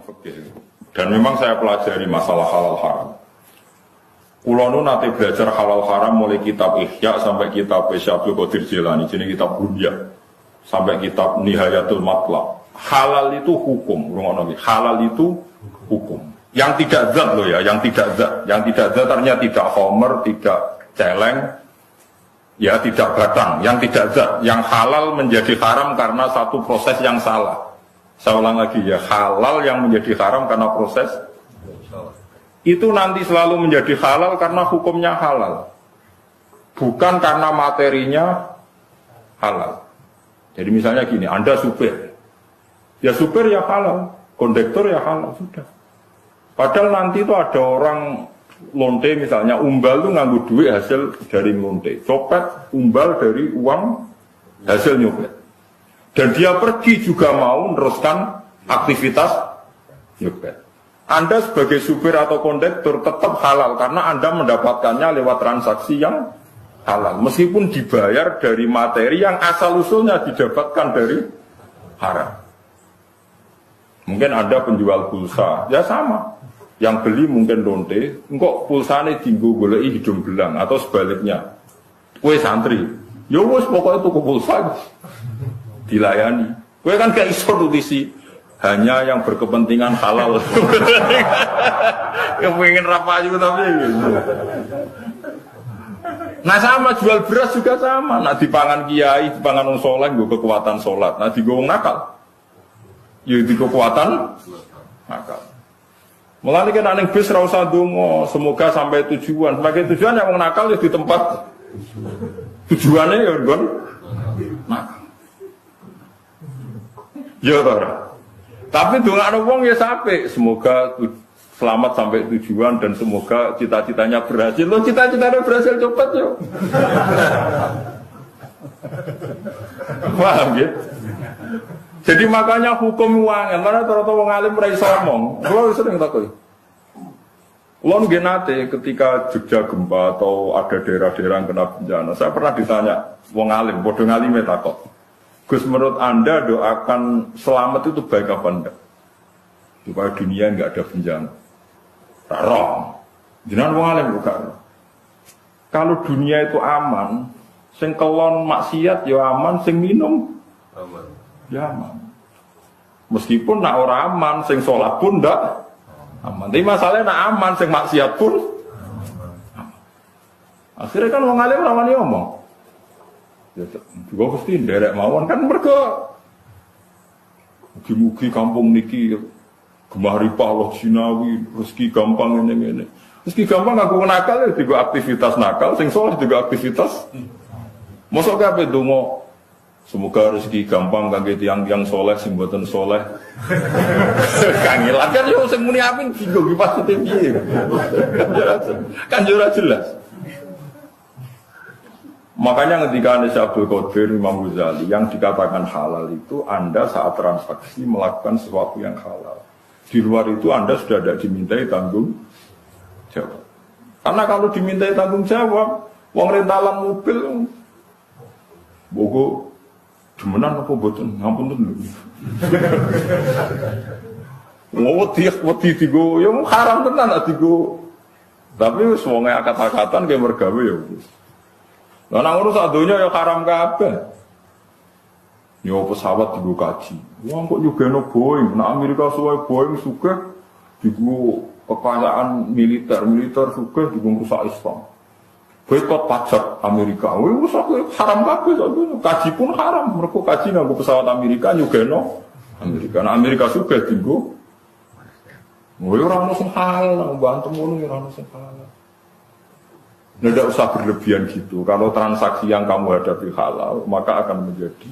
fikih. Dan memang saya pelajari masalah halal haram. Kulo nu nate belajar halal haram mulai kitab Ihya sampai kitab Syabul Qadir Jilani, jadi kitab Bunya sampai kitab Nihayatul Matlab. Halal itu hukum, halal itu hukum. Yang tidak zat loh ya, yang tidak zat artinya tidak homer, tidak celeng, ya tidak batang, yang tidak zat, yang halal menjadi haram karena satu proses yang salah. Saya ulang lagi ya, halal yang menjadi haram karena proses itu nanti selalu menjadi halal karena hukumnya halal, bukan karena materinya halal. Jadi misalnya gini, Anda supir, ya supir ya halal, kondektor ya halal, sudah. Padahal nanti itu ada orang lonte misalnya, umbal itu nganggu duit hasil dari lonte, copet umbal dari uang hasil nyopet. Dan dia pergi juga mau meneruskan aktivitas nyopet. Anda sebagai supir atau kondektor tetap halal karena Anda mendapatkannya lewat transaksi yang halal. Meskipun dibayar dari materi yang asal-usulnya didapatkan dari haram. Mungkin Anda penjual pulsa, ya sama. Yang beli mungkin lonte, engkau pulsane tinggu goleki hidung belang atau sebaliknya. Kue santri, ya wis pokoknya tuku pulsa dilayani. Kue kan gak iso nutisi hanya yang berkepentingan halal. Kepengin rapa juga tapi gitu. Nah sama jual beras juga sama. Nah dipangan kiai, dipangan wong saleh nggo kekuatan salat. Nah digo wong nakal. Ya di kekuatan nakal. Mulane kan ning bis ra usah ndonga, semoga sampai tujuan. Sebagai tujuan yang wong nakal ya di tempat tujuannya ya nggon nakal. Ya ora. Tapi dongakno wong ya sampai, semoga selamat sampai tujuan dan semoga cita-citanya berhasil. Lo cita-citanya berhasil cepat yo. Paham ya? Jadi makanya hukum uangan, karena ternyata wong alim ora iso omong. Kulo sering takoi. Kulo nggih nate ketika Jogja gempa atau ada daerah-daerah yang kena bencana, saya pernah ditanya wong alim, padha ngalime takok. Gus, menurut Anda doakan selamat itu baik apa enggak? Supaya dunia enggak ada bencana. Tak roh. Jenengan wong alim bukan. Kalau dunia itu aman, sing kelon maksiat ya aman, sing minum aman. Ya aman. Meskipun nak ora aman, sing sholat pun ndak aman. Tapi masalahnya nak aman, sing maksiat pun aman. Akhirnya kan wong alim ora wani omong. Ya juga mesti nderek mawon kan mergo mugi-mugi kampung niki gemah ripah Allah jinawi, rezeki gampang ngene-ngene. Rezeki gampang aku nakal ya juga aktivitas nakal, sing saleh juga aktivitas. Mosok kabeh donga semoga rezeki gampang kangge tiyang-tiyang soleh sing mboten soleh. Kangelan kan yo sing muni amin dienggo ki pasti piye. Kan yo ora jelas. Makanya ketika Anda Abdul Qadir Imam Ghazali yang dikatakan halal itu Anda saat transaksi melakukan sesuatu yang halal. Di luar itu Anda sudah tidak dimintai tanggung jawab. Karena kalau dimintai tanggung jawab, wong rentalan mobil bogo demenan apa boten, ngampun dulu. Wedi digo, ya haram tenan digo. Tapi wis wong akad-akatan ge mergawe ya wis. Lah nang ngono sak donya ya haram kabeh. Yo pesawat digo kaji. Wong kok nyugeno Boeing, nek Amerika suwe Boeing sugih digo kekayaan militer sugih digo rusak Islam. Boykot pajak Amerika, wis haram kabeh sak donya. Kaji pun haram, mergo kaji nganggo pesawat Amerika nyugeno Amerika. Nek Amerika sugih digo ora ono sing halal, bantu ngono ora ono sing halal. Tidak usah berlebihan gitu. Kalau transaksi yang kamu hadapi halal, maka akan menjadi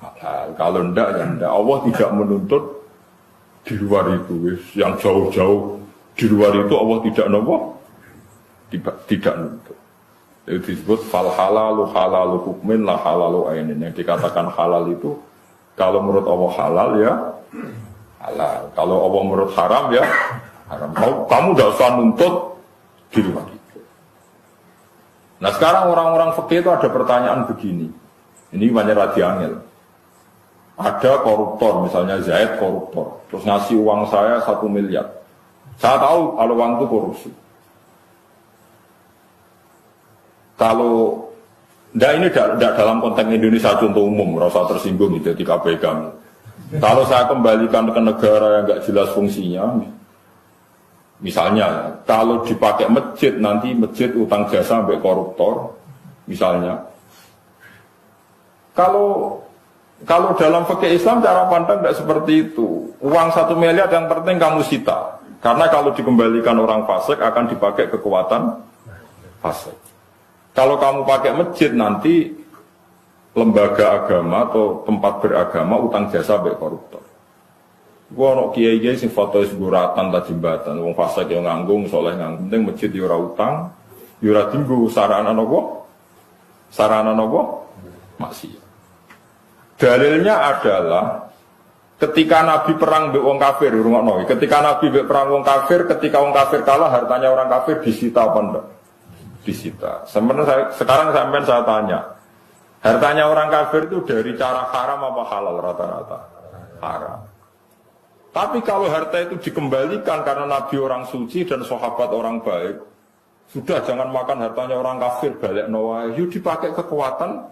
halal. Kalau tidak, ya tidak. Allah tidak menuntut di luar itu. Yang jauh-jauh di luar itu Allah tidak nopo, tidak nuntut. Itu disebut fal halalu halalu hukmin la halalu ainin. Yang dikatakan halal itu, kalau menurut Allah halal ya halal. Kalau Allah menurut haram ya haram. Kamu tidak usah nuntut di luar itu. Nah sekarang orang-orang fikih itu ada pertanyaan begini. Ini banyak radi angel. Ada koruptor, misalnya Zaid koruptor, terus ngasih uang saya 1 miliar. Saya tahu kalau uang itu korupsi. Kalau ini tidak dalam konteks Indonesia contoh umum, rasa tersinggung itu di KPK. Kalau saya kembalikan ke negara yang nggak jelas fungsinya, misalnya kalau dipakai masjid nanti masjid utang jasa sampai koruptor, misalnya. Kalau dalam fikih Islam cara pandang tidak seperti itu. Uang 1 miliar yang penting kamu sita. Karena kalau dikembalikan orang fasik akan dipakai kekuatan fasik. Kalau kamu pakai masjid nanti lembaga agama atau tempat beragama utang jasa sampai koruptor. Gua ono kiai-kiai sing foto seguratan ta jembatan, wong fasik yang nganggung, soleh nganggung, penting masjid yo ora utang, yo ora tinggu sarana nopo? Sarana nopo? Maksiat. Dalilnya adalah ketika Nabi perang mbek wong kafir, rungokno. Ketika Nabi mbek perang wong kafir, ketika wong kafir kalah hartanya orang kafir disita apa enggak? Disita. Sekarang saya tanya, hartanya orang kafir itu dari cara haram apa halal rata-rata? Haram. Tapi kalau harta itu dikembalikan karena Nabi orang suci dan sahabat orang baik, sudah jangan makan hartanya orang kafir, balik nawae, yuk dipakai kekuatan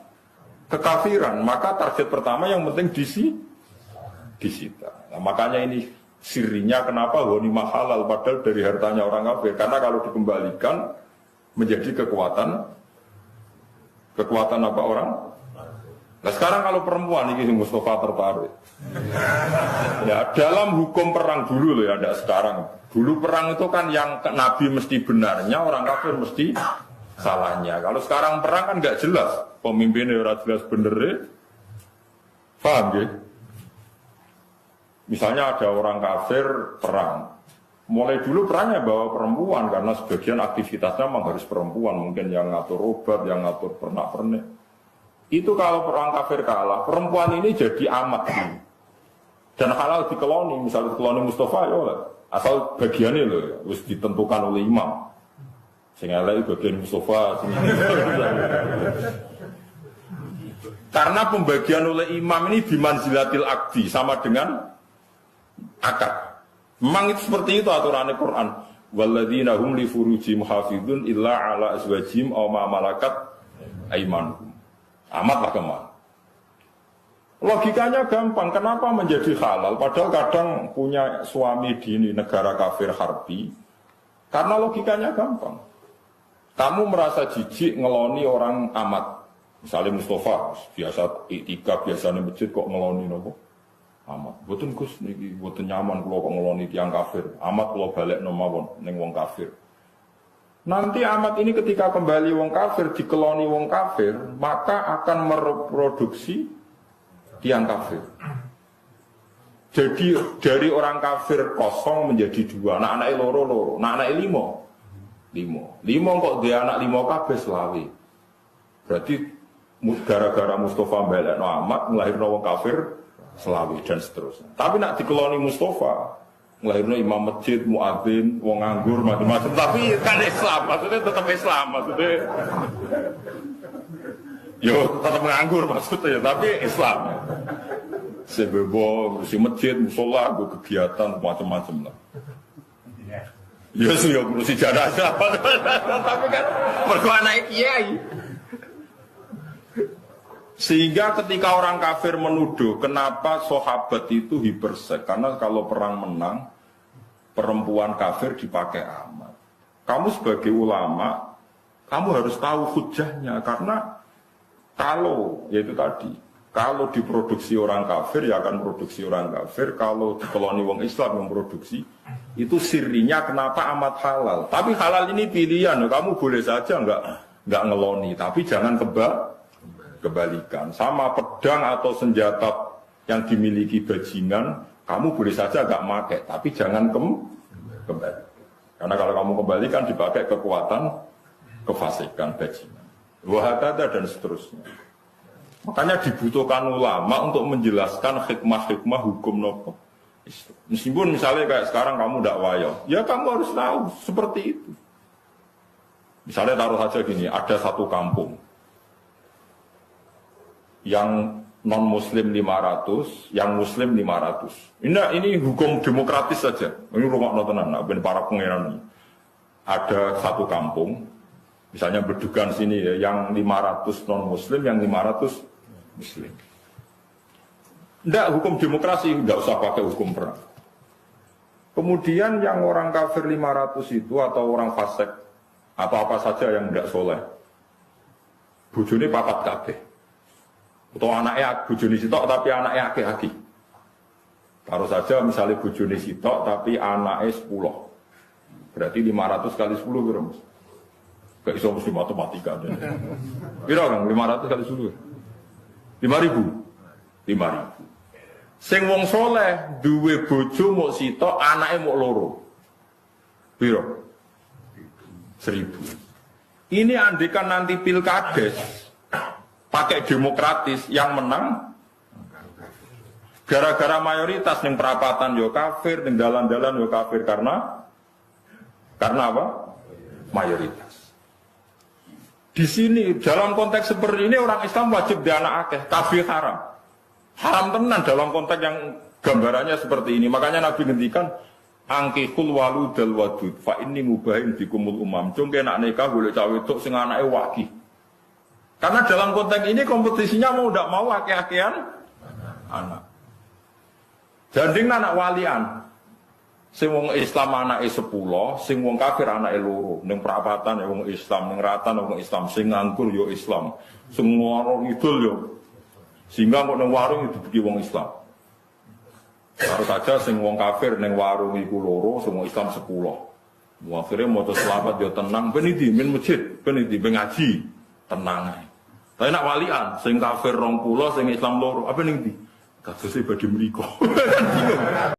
kekafiran. Maka target pertama yang penting disita. Nah, makanya ini sirinya kenapa ghanimah halal padahal dari hartanya orang kafir. Karena kalau dikembalikan menjadi kekuatan apa orang? Nah sekarang kalau perempuan ini Mustafa tertarik. Ya dalam hukum perang dulu loh ya, tidak sekarang. Dulu perang itu kan yang Nabi mesti benarnya, orang kafir mesti salahnya. Kalau sekarang perang kan nggak jelas, pemimpinnya ora jelas bener. Paham ya? Misalnya ada orang kafir perang. Mulai dulu perangnya bawa perempuan karena sebagian aktivitasnya memang harus perempuan, mungkin yang ngatur obat, yang ngatur pernak-pernik. Itu kalau perang kafir kalah, perempuan ini jadi amat dulu. Dan halal dikeloni, misalnya dikeloni Mustafa ya asal bagiannya loh, harus ditentukan oleh imam. Sehingga lagi bagian Mustafa. Karena pembagian oleh imam ini bimanzilatil akdi sama dengan akad. Memang itu seperti itu aturannya Quran. Walladzina hum li furujihim hafizun illa ala azwajihim aw ma malakat aimanuhum. Amatlah kemana. Logikanya gampang. Kenapa menjadi halal? Padahal kadang punya suami di negara kafir harbi. Karena logikanya gampang. Kamu merasa jijik ngeloni orang amat. Misalnya Mustafa, biasa iktikaf, biasanya masjid kok ngeloni nopo? Amat. Boten Gus niki boten nyaman kula kok ngeloni tiyang kafir. Amat kula balekno mawon ning wong kafir. Nanti amat ini ketika kembali wong kafir dikeloni wong kafir, maka akan mereproduksi tiyang kafir. Jadi dari orang kafir kosong menjadi 2, anak-anake loro, anak-anake 5. 5 kok dia anak 5 kabeh selawe. Berarti gara-gara Mustafa balekno amat nglahirno wong kafir selawi dan seterusnya. Tapi nak dikeloni Mustafa, ngelahirno imam masjid, muadzin, wong nganggur, macam-macam. Tapi kan Islam, maksudnya tetap Islam, maksudnya. Yo tetap nganggur maksudnya, tapi Islam. Sebebo, ngurusi masjid, musola, gue kegiatan macam-macam lah. Ya sih, ya ngurusi jenazah. Tapi kan perkara naik kiai. Sehingga ketika orang kafir menuduh kenapa sahabat itu hipersek, karena kalau perang menang perempuan kafir dipakai amat. Kamu sebagai ulama, kamu harus tahu hujahnya, karena kalau yaitu tadi, kalau diproduksi orang kafir ya akan produksi orang kafir, kalau dikeloni wong Islam yang produksi itu sirinya kenapa amat halal. Tapi halal ini pilihan, kamu boleh saja nggak ngeloni, tapi jangan kebalikan. Sama pedang atau senjata yang dimiliki bajingan, kamu boleh saja gak pakai, tapi jangan kembali. Karena kalau kamu kembalikan dipakai kekuatan, kefasikan bajingan. Wahadada dan seterusnya. Makanya dibutuhkan ulama untuk menjelaskan hikmah-hikmah hukum nopo. Meskipun misalnya kayak sekarang kamu gak wayo, ya kamu harus tahu seperti itu. Misalnya taruh saja gini, ada satu kampung yang non muslim 500, yang muslim 500. Ini hukum demokratis saja. Ini rumah tenan, para pangeran ini. Ada satu kampung, misalnya Bedugan sini ya, yang 500 non muslim, yang 500 muslim. Tidak, hukum demokrasi tidak usah pakai hukum perang. Kemudian yang orang kafir 500 itu atau orang fasik atau apa saja yang tidak soleh, bojone papat kabeh. Atau anaknya bojone sitok tapi anaknya akeh-akeh. Taruh saja misalnya bojone sitok tapi anaknya 10. Berarti 500 kali 10 kira Mas. Gak iso mesti matematika. Kira kan 500 kali 10. 5.000. 5.000. Sing wong soleh duwe bojo mok sitok anake mok loro. Piro? 1.000. Ini andikan nanti pilkades pakai demokratis yang menang gara-gara mayoritas ning perapatan yo kafir, ning dalan-dalan yo kafir karena apa? Mayoritas. Di sini dalam konteks seperti ini orang Islam wajib di anak akeh, kafir haram. Haram tenan dalam konteks yang gambarannya seperti ini. Makanya Nabi ngendikan angkihul waludal wadud fa inni mubahin bikumul umam. Cung kena nikah boleh cawe wedok sing anake wakih. Karena dalam konteks ini kompetisinya mau ndak mau akeh-akehan anak. Janding anak walian. Sing wong Islam anake 10, sing wong kafir anake loro. Ning perapatan ya wong Islam, ning ratan wong Islam, sing nganggur yo Islam. Semua orang idul yo. Sehingga kok ning warung itu bagi wong Islam. Harus saja sing wong kafir ning warung iku loro, sing wong Islam 10. Akhirnya maca selawat yo tenang, ben iki min masjid, ben iki ben ngaji, tenang ae. Tapi nak walian, sing kafir 20, sing Islam loro, apa ning ndi? Kadose badhe mriko.